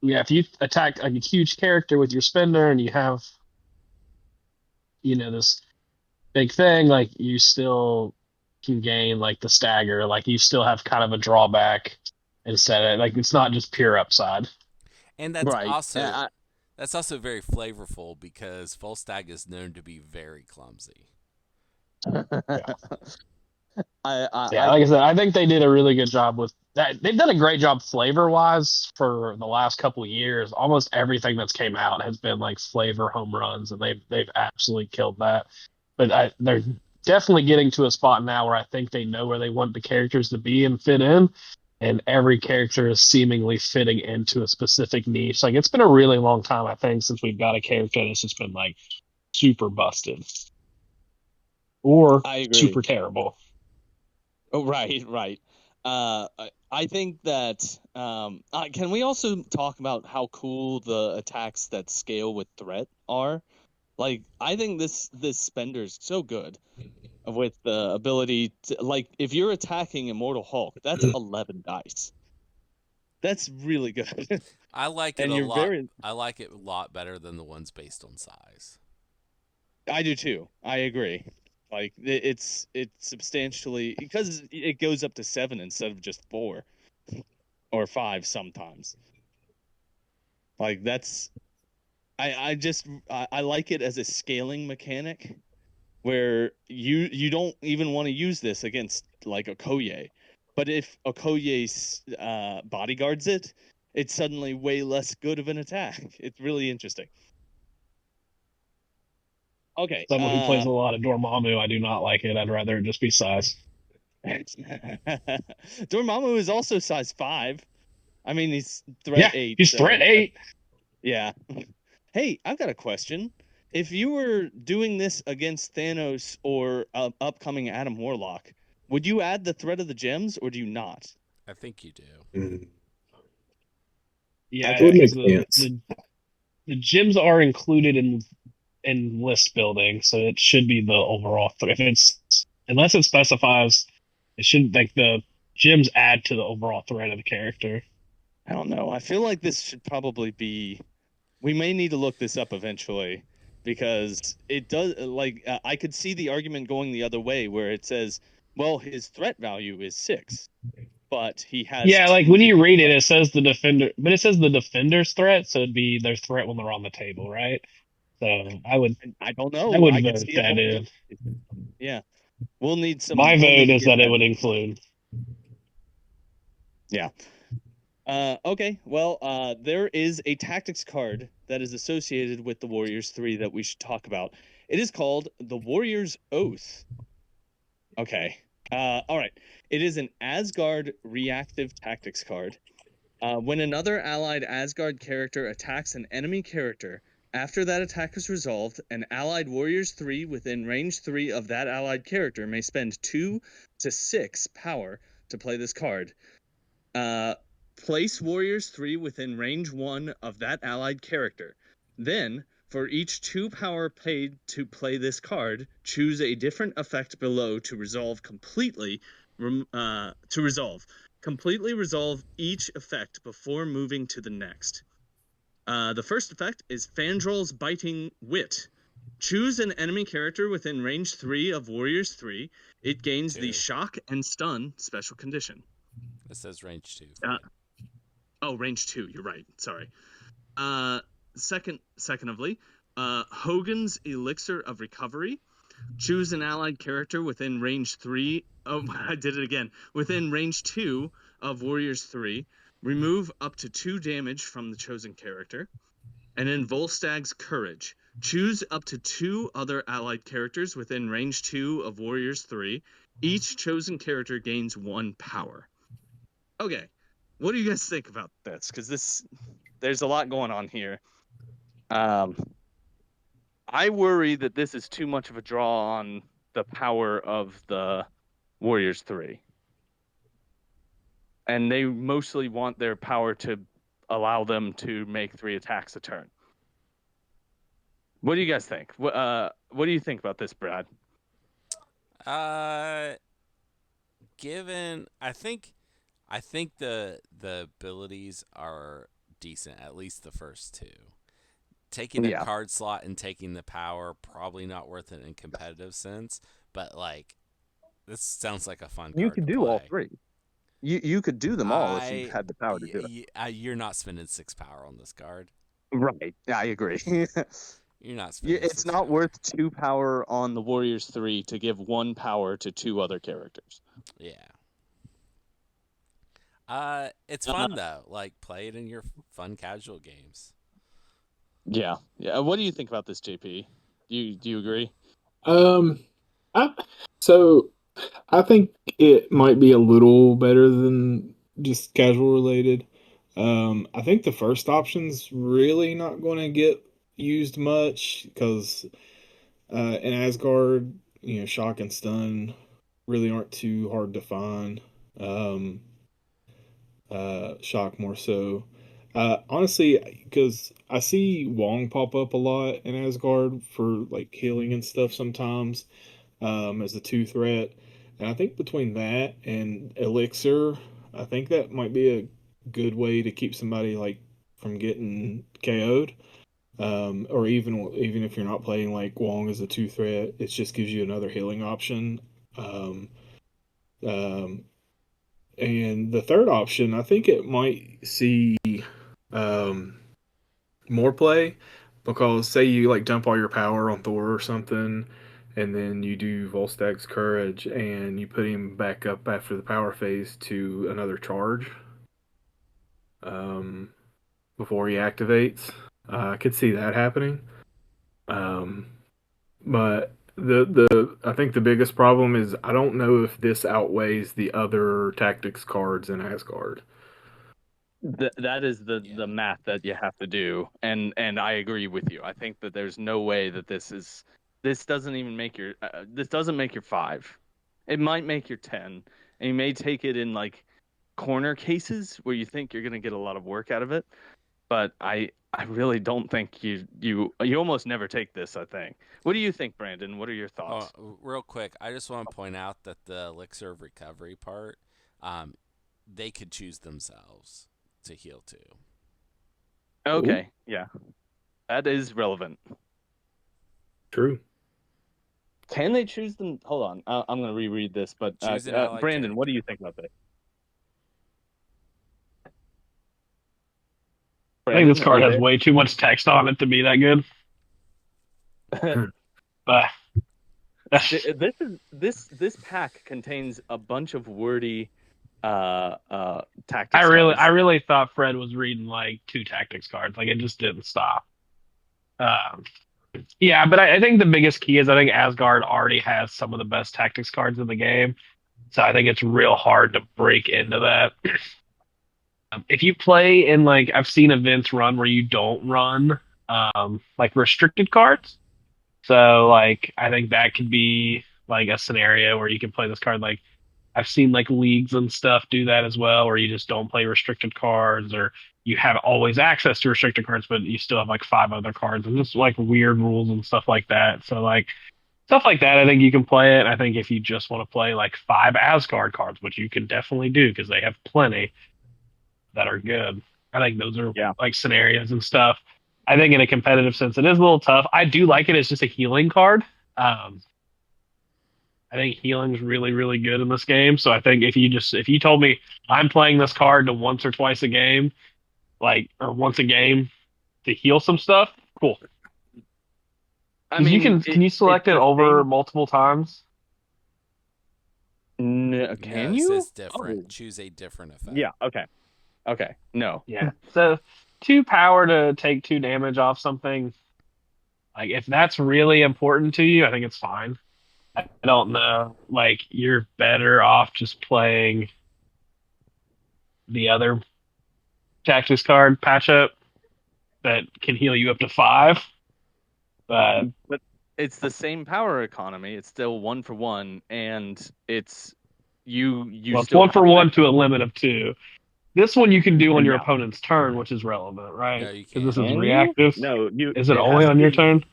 yeah, if you attack like a huge character with your spender and you have this big thing, like you still can gain like the stagger, like you still have kind of a drawback instead of like it's not just pure upside. And that's Right. also very flavorful because Volstagg is known to be very clumsy. Yeah. I Like I said, I think they did a really good job with that. They've done a great job flavor wise for the last couple of years. Almost everything that's came out has been like flavor home runs, and they've absolutely killed that. But they're definitely getting to a spot now where I think they know where they want the characters to be and fit in, and every character is seemingly fitting into a specific niche. Like it's been a really long time, I think, since we've got a character that's just been like super busted or I agree. super terrible. Oh, right. I think that can we also talk about how cool the attacks that scale with threat are? Like, I think this spender's so good with the ability to, like, if you're attacking Immortal Hulk, that's 11 dice. That's really good. I like it And a you're lot. very. I like it a lot better than the ones based on size. I do too. I agree. Like it's substantially, because it goes up to 7 instead of just 4 or 5 sometimes. Like that's I like it as a scaling mechanic where you don't even want to use this against like Okoye. But if Okoye bodyguards it, it's suddenly way less good of an attack. It's really interesting. Okay. Someone who plays a lot of Dormammu, I do not like it. I'd rather it just be size. Dormammu is also size 5. I mean, he's threat 8. He's threat 8. Yeah. Hey, I've got a question. If you were doing this against Thanos or upcoming Adam Warlock, would you add the threat of the gems or do you not? I think you do. Mm. Yeah, That would make sense. The gems are included in list building, so it should be the overall threat. If it's unless it specifies, it shouldn't like the gems add to the overall threat of the character. I don't know. I feel like this should probably be. We may need to look this up eventually because it does. Like I could see the argument going the other way where it says, well, his threat value is 6, but he has. Yeah, like when you read it, it says the defender, but it says the defender's threat, so it'd be their threat when they're on the table, right? So I don't know. I would I could vote see that in. Yeah, we'll need some. My vote is that it would include. Yeah. Okay. Well, there is a tactics card that is associated with the Warriors 3 that we should talk about. It is called the Warriors Oath. Okay. All right. It is an Asgard reactive tactics card. When another allied Asgard character attacks an enemy character, after that attack is resolved, an allied Warriors 3 within range 3 of that allied character may spend 2 to 6 power to play this card. Place Warriors 3 within range 1 of that allied character. Then, For each 2 power paid to play this card, choose a different effect below to resolve completely. Completely resolve each effect before moving to the next. The first effect is Fandrel's Biting Wit. Choose an enemy character within range 3 of Warriors 3. It gains the 2. Shock and Stun special condition. It says range 2. Range 2. You're right. Sorry. Secondly, Hogan's Elixir of Recovery. Choose an allied character within range 3. Oh, I did it again. Within range 2 of Warriors 3. Remove up to 2 damage from the chosen character. And then Volstag's Courage. Choose up to 2 other allied characters within range 2 of Warriors 3. Each chosen character gains 1 power. Okay, what do you guys think about this? Because there's a lot going on here. I worry that this is too much of a draw on the power of the Warriors 3. And they mostly want their power to allow them to make 3 attacks a turn. What do you guys think? What do you think about this, Brad? Given I think the abilities are decent, at least the first 2. Taking a card slot and taking the power, probably not worth it in competitive sense, but like this sounds like a fun card. You could to do play. all 3. You could do them all if you had the power to do it. You're not spending 6 power on this card. Right. I agree. You're not spending it's not worth 2 power on the Warriors 3 to give 1 power to 2 other characters. Yeah. It's fun though. Like play it in your fun casual games. Yeah. What do you think about this, JP? Do you agree? I think it might be a little better than just casual related. I think the first option's really not going to get used much because in Asgard, shock and stun really aren't too hard to find. Shock more so. Honestly, because I see Wong pop up a lot in Asgard for like healing and stuff sometimes, as a 2 threat. And I think between that and Elixir, I think that might be a good way to keep somebody like from getting KO'd. Or even if you're not playing like Wong as a 2 threat, it just gives you another healing option. And the third option, I think it might see more play because say you like dump all your power on Thor or something, and then you do Volstag's Courage and you put him back up after the power phase to another charge before he activates. I could see that happening. But I think the biggest problem is I don't know if this outweighs the other tactics cards in Asgard. That is the math that you have to do, and I agree with you. I think that there's no way that this doesn't even make your this doesn't make your 5. It might make your 10, and you may take it in like corner cases where you think you're going to get a lot of work out of it. But I really don't think you almost never take this, I think. What do you think, Brandon? What are your thoughts? Real quick, I just want to point out that the Elixir of Recovery part, they could choose themselves to heal to. Okay, yeah. That is relevant. True. Can they choose them? Hold on. I'm going to reread this, but Brandon, what do you think about that? I think this card has way too much text on it to be that good. But this pack contains a bunch of wordy tactics. I really thought Fred was reading like 2 tactics cards. Like it just didn't stop. Yeah, but I think the biggest key is I think Asgard already has some of the best tactics cards in the game. So I think it's real hard to break into that. If you play in like I've seen events run where you don't run like restricted cards. So like I think that could be like a scenario where you can play this card. Like I've seen like leagues and stuff do that as well, where you just don't play restricted cards, or you have always access to restricted cards, but you still have like 5 other cards and just like weird rules and stuff like that. So like stuff like that, I think you can play it. I think if you just want to play like 5 Asgard cards, which you can definitely do because they have plenty that are good. I think those are Yeah. like scenarios and stuff. I think in a competitive sense, it is a little tough. I do like it as just a healing card. I think healing is really, really good in this game. So I think if you told me I'm playing this card to once or twice a game, like or once a game to heal some stuff, cool. I Because you mean, can you it's select it the over same. multiple times? Can No, it says you? different. Oh, Choose a different effect. yeah. Okay. Okay. No. Yeah. So 2 power to take 2 damage off something. Like if that's really important to you, I think it's fine. I don't know. Like you're better off just playing the other tactics card patch up that can heal you up to 5. But But it's the same power economy. It's still 1 for 1, and it's you well, it's still one have for one effect. to a limit of 2. This one you can do on your No. opponent's turn, which is relevant, right? No, you Because this can't. is Can you? reactive. No. You. Is it It only has to on your be turn?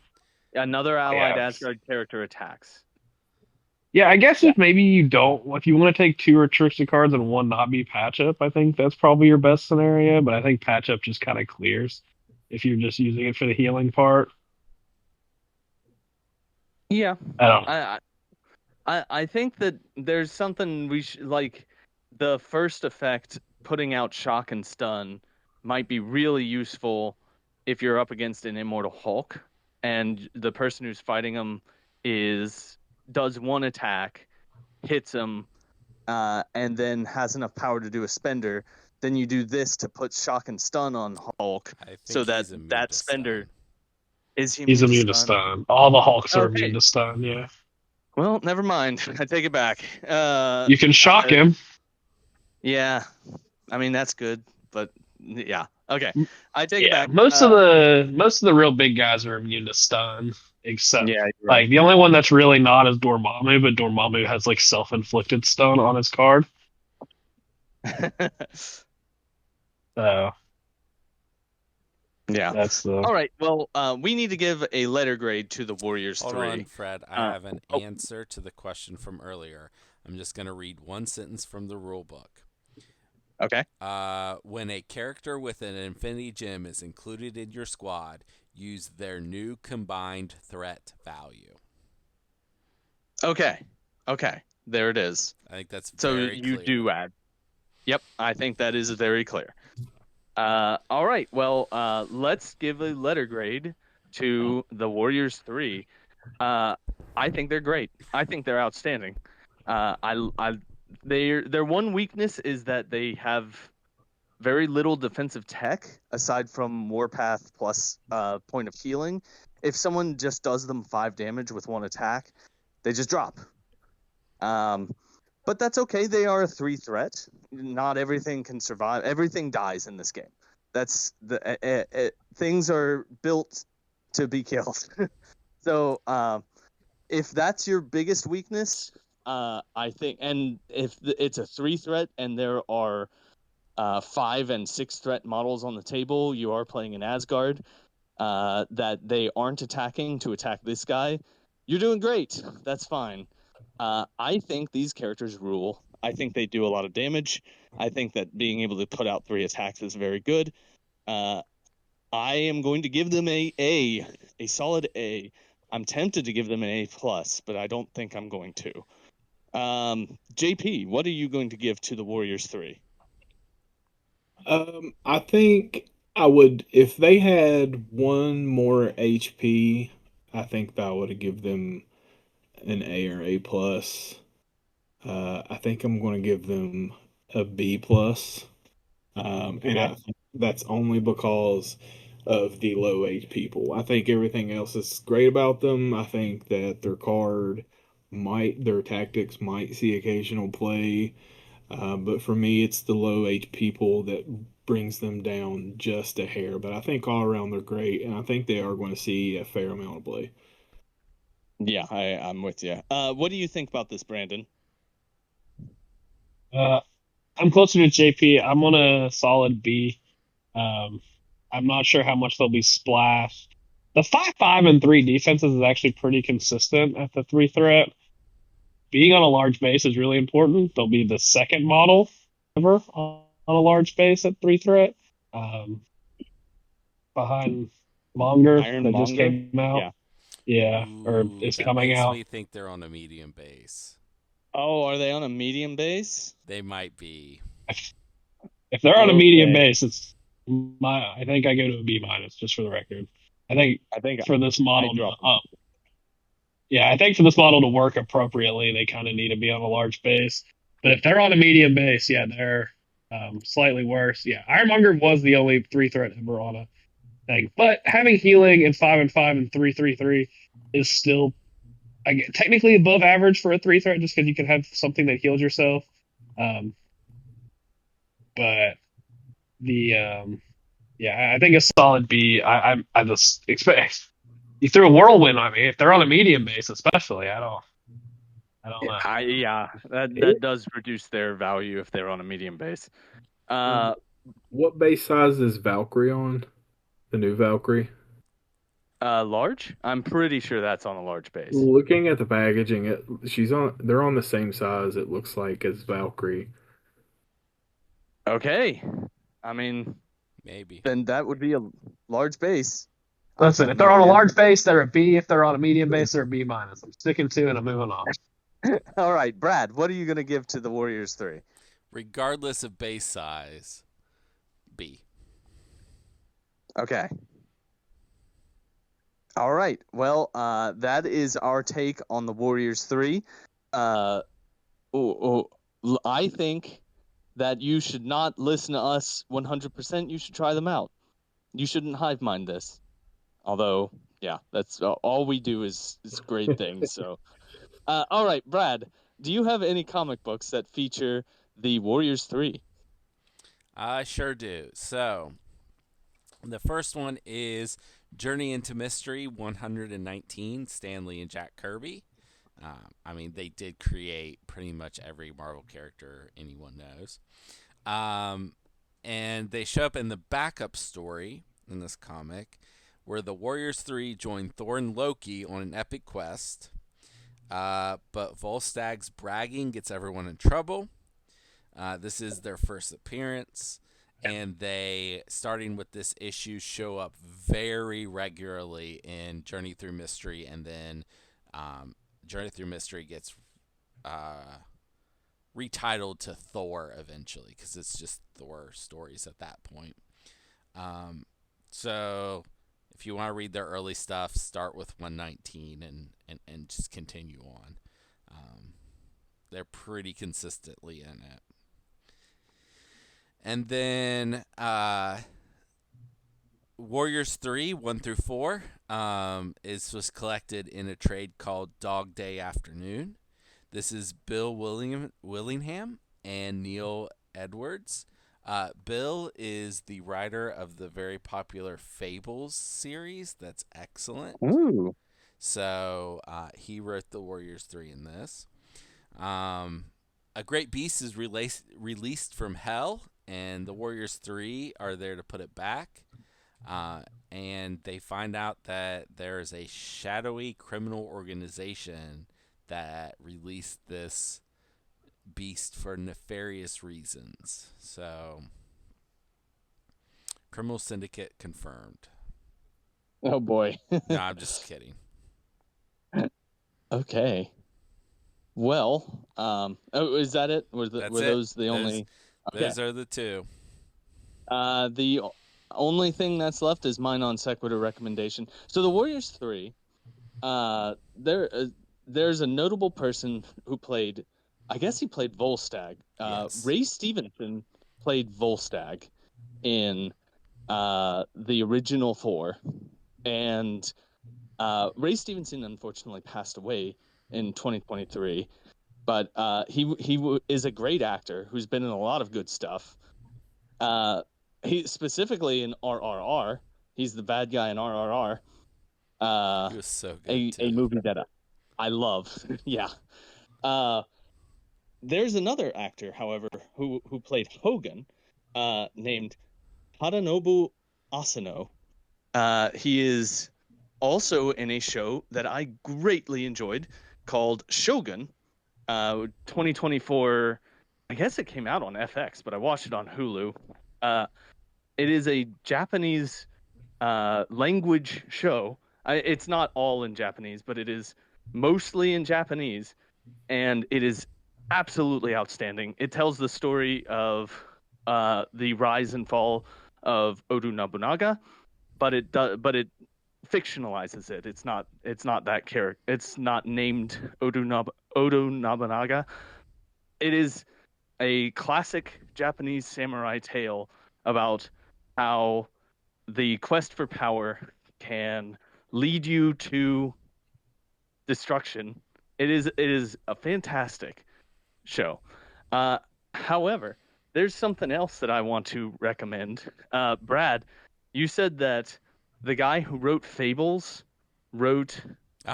another allied Yeah. Asgard character attacks. Yeah, I guess Yeah. if maybe you don't, if you want to take 2 restricted cards and one not be patch up, I think that's probably your best scenario. But I think patch up just kind of clears if you're just using it for the healing part. Yeah. I don't know. I think that there's something we should like. The first effect, putting out shock and stun, might be really useful if you're up against an immortal Hulk, and the person who's fighting him is does one attack, hits him, and then has enough power to do a spender. Then you do this to put shock and stun on Hulk, I so think that he's immune that to spender stun. is He's immune to immune to stun. stun. All the Hulks are immune Okay, to stun. Yeah, well, never mind. I take it back. you can shock him. Yeah, I mean that's good, but yeah. Okay, I take it Yeah, back. most of the real big guys are immune to stun, except Yeah, you're like right. the only one that's really not is Dormammu, but Dormammu has like self-inflicted stun on his card. So Yeah. that's the All right. Well, we need to give a letter grade to the Warriors Hold on, 3. Fred. I Uh, have an oh, answer to the question from earlier. I'm just going to read one sentence from the rule book. okay. When a character with an Infinity Gem is included in your squad, use their new combined threat value. Okay. Okay. There it is. I think that's So very you clear. do add. Yep, I think that is very clear. All right. Well, let's give a letter grade to the Warriors 3. I think they're great. I think they're outstanding. Their one weakness is that they have very little defensive tech aside from Warpath plus point of healing. If someone just does them 5 damage with one attack, they just drop. But that's okay. They are a 3 threat. Not everything can survive. Everything dies in this game. That's the things are built to be killed. So if that's your biggest weakness, I think, and if it's a 3 threat and there are 5 and 6 threat models on the table, you are playing an Asgard that they aren't attacking to attack this guy, you're doing great. That's fine. I think these characters rule. I think they do a lot of damage. I think that being able to put out 3 attacks is very good. I am going to give them a solid A. I'm tempted to give them an A plus, but I don't think I'm going to. JP, what are you going to give to the Warriors 3? I think I would if they had one more HP. I think that would give them an A or A plus. I think I'm going to give them a B plus. And I think that's only because of the low HP pool. I think everything else is great about them. I think that their tactics might see occasional play. But for me, it's the low HP pool that brings them down just a hair. But I think all around they're great, and I think they are going to see a fair amount of play. Yeah, I'm with you. What do you think about this, Brandon? I'm closer to JP. I'm on a solid B. I'm not sure how much they'll be splashed. The 5-5 and 3 defenses is actually pretty consistent at the 3 threat. Being on a large base is really important. They'll be the second model ever on a large base at 3 threat. Behind Monger Iron that just Monger? came out. Yeah. Yeah, or Ooh, is that coming makes out. me think they're on a medium base. Oh, are they on a medium base? They might be. If they're on a medium Okay. base, I think I go to a B minus just for the record. I think I think for this I model, drop. yeah, I think for this model to work appropriately, they kind of need to be on a large base. But if they're on a medium base, yeah, they're slightly worse. Yeah, Ironmonger was the only 3 threat ever on a thing, but having healing in 5-5 and 3-3-3 is still technically above average for a 3 threat, just because you can have something that heals yourself. Um, but the yeah, I think a solid B. I just expect you threw a whirlwind on me. If they're on a medium base, especially, I don't know. Yeah, that does reduce their value if they're on a medium base. Uh, What base size is Valkyrie on? The new Valkyrie? large? I'm pretty sure that's on a large base. Looking at the packaging, they're on the same size, it looks like, as Valkyrie. Okay. I mean, Maybe. then that would be a large base. Listen, if they're on a large base, they're a B. If they're on a medium base, they're a B minus. I'm sticking to, and I'm moving on. All right, Brad, what are you going to give to the Warriors 3? Regardless of base size, B. Okay. All right. Well, that is our take on the Warriors 3. I think that you should not listen to us 100%. You should try them out. You shouldn't hive mind this. Although, yeah, that's all we do is great things. So, all right, Brad, do you have any comic books that feature the Warriors 3? I sure do. So, the first one is Journey into Mystery 119, Stanley and Jack Kirby. I mean, they did create pretty much every Marvel character anyone knows. And they show up in the backup story in this comic where the Warriors 3 join Thor and Loki on an epic quest. But Volstag's bragging gets everyone in trouble. This is their first appearance. And they, starting with this issue, show up very regularly in Journey Through Mystery, and then Journey Through Mystery gets retitled to Thor eventually, because it's just Thor stories at that point. So if you want to read their early stuff, start with 119 and just continue on. They're pretty consistently in it. And then Warriors 3, 1 through 4, was collected in a trade called Dog Day Afternoon. This is Bill Willingham and Neil Edwards. Bill is the writer of the very popular Fables series. That's excellent. Ooh. So he wrote the Warriors 3 in this. A Great Beast is released from hell, and the Warriors 3 are there to put it back. And they find out that there is a shadowy criminal organization that released this beast for nefarious reasons. So, criminal syndicate confirmed. Oh, boy. No, I'm just kidding. Okay. Well, is that it? Were those the only? Okay. Those are the two. The only thing that's left is my non sequitur recommendation. So the Warriors 3, there's a notable person who played, I guess he played Volstagg. Yes. Ray Stevenson played Volstagg in the original 4, and Ray Stevenson unfortunately passed away in 2023. But he is a great actor who's been in a lot of good stuff. He specifically in RRR. He's the bad guy in RRR. He was so good a movie that I love. Yeah. There's another actor, however, who played Hogan, named Hadanobu Asano. He is also in a show that I greatly enjoyed called Shogun. 2024. I guess it came out on FX, but I watched it on Hulu. It is a Japanese language show. It's not all in Japanese, but it is mostly in Japanese, and it is absolutely outstanding. It tells the story of the rise and fall of Oda Nobunaga, but it fictionalizes it. It's not that character. It's not named Oda Nobunaga. It is a classic Japanese samurai tale about how the quest for power can lead you to destruction. It is a fantastic show. However, there's something else that I want to recommend. Brad, you said that the guy who wrote Fables wrote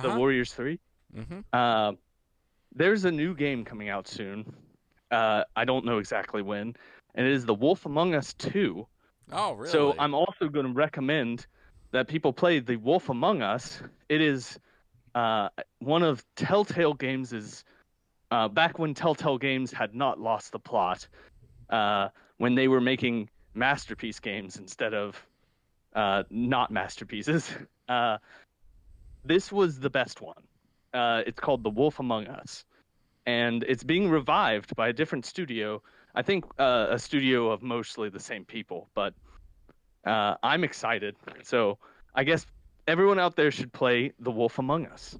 The Warriors 3. Mm-hmm. There's a new game coming out soon. I don't know exactly when, and it is The Wolf Among Us 2. Oh, really? So I'm also going to recommend that people play The Wolf Among Us. It is one of Telltale Games' back when Telltale Games had not lost the plot, when they were making masterpiece games instead of not masterpieces. This was the best one. It's called The Wolf Among Us, and it's being revived by a different studio. I think a studio of mostly the same people, but I'm excited. So I guess everyone out there should play The Wolf Among Us.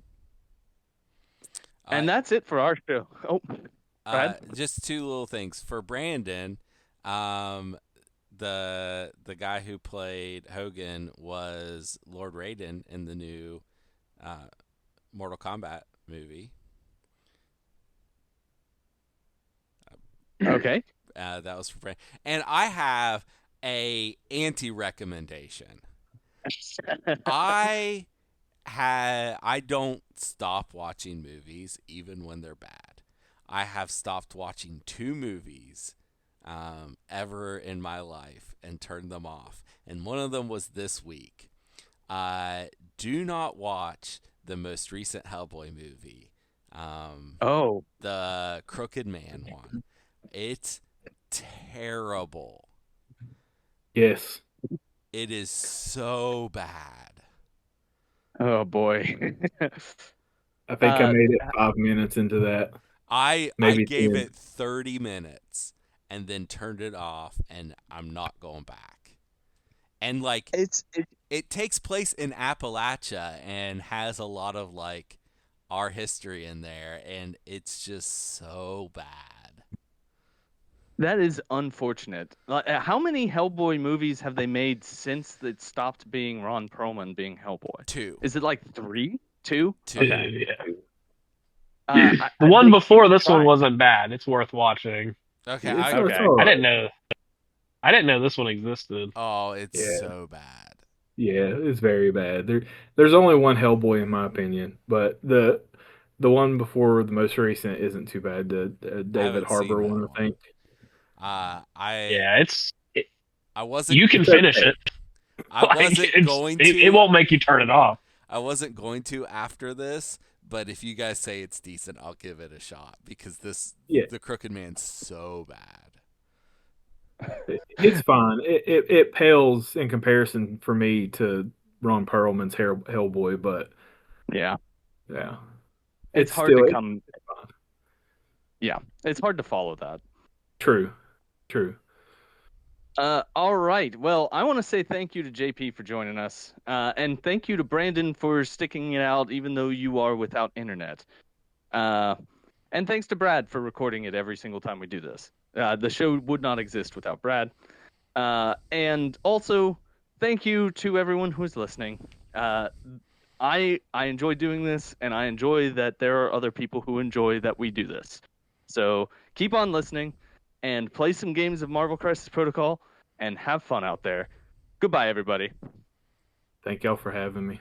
And that's it for our show. Oh, Brad? Just two little things for Brandon. The guy who played Hogan was Lord Raiden in the new Mortal Kombat movie. Okay. That was for Brandon. And I have a anti-recommendation. I don't stop watching movies even when they're bad. I have stopped watching 2 movies ever in my life and turned them off. And one of them was this week. Do not watch the most recent Hellboy movie. The Crooked Man one. It's terrible. Yes. It is so bad. Oh boy. I think I made it 5 minutes into that. I gave it 30 minutes and then turned it off, and I'm not going back. And like it takes place in Appalachia and has a lot of like our history in there, and it's just so bad. That is unfortunate. How many Hellboy movies have they made since it stopped being Ron Perlman being Hellboy? 2. Is it like 3? 2? 2. Okay. Yeah. The one before this one wasn't bad. It's worth watching. Okay. I didn't know this one existed. Oh, it's so bad. Yeah, it's very bad. There's only one Hellboy in my opinion, but the one before the most recent isn't too bad. The David Harbour one, I think. I wasn't. You can finish it. I wasn't going to. It won't make you turn it off. I wasn't going to after this, but if you guys say it's decent, I'll give it a shot because the Crooked Man's so bad. It's fine. It pales in comparison for me to Ron Perlman's Hellboy, but yeah, it's hard to come. Yeah, it's hard to follow that. True. All right. Well, I want to say thank you to JP for joining us, and thank you to Brandon for sticking it out, even though you are without internet. And thanks to Brad for recording it every single time we do this. The show would not exist without Brad. And also, thank you to everyone who is listening. I enjoy doing this, and I enjoy that there are other people who enjoy that we do this. So keep on listening and play some games of Marvel Crisis Protocol and have fun out there. Goodbye, everybody. Thank y'all for having me.